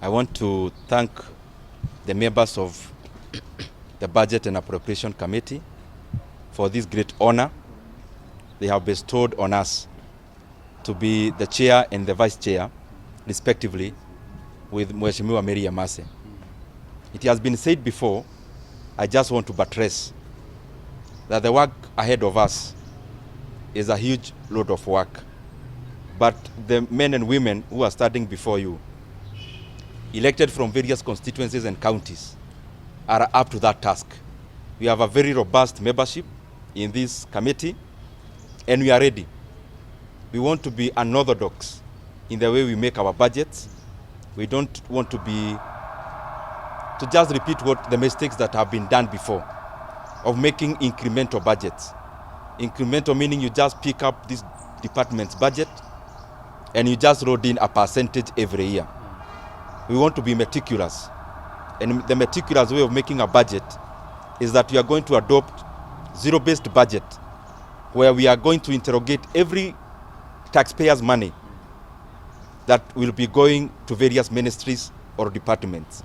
I want to thank the members of the Budget and Appropriation Committee for this great honor they have bestowed on us to be the chair and the vice chair, respectively, with Mheshimiwa Mary Amase. It has been said before, I just want to buttress that the work ahead of us is a huge load of work. But the men and women who are standing before you, elected from various constituencies and counties, are up to that task. We have a very robust membership in this committee, and we are ready. We want to be unorthodox in the way we make our budgets. We don't want to just repeat what the mistakes that have been done before of making incremental budgets. Incremental meaning you just pick up this department's budget and you just load in a percentage every year. We want to be meticulous. And the meticulous way of making a budget is that we are going to adopt zero-based budget, where we are going to interrogate every taxpayer's money that will be going to various ministries or departments.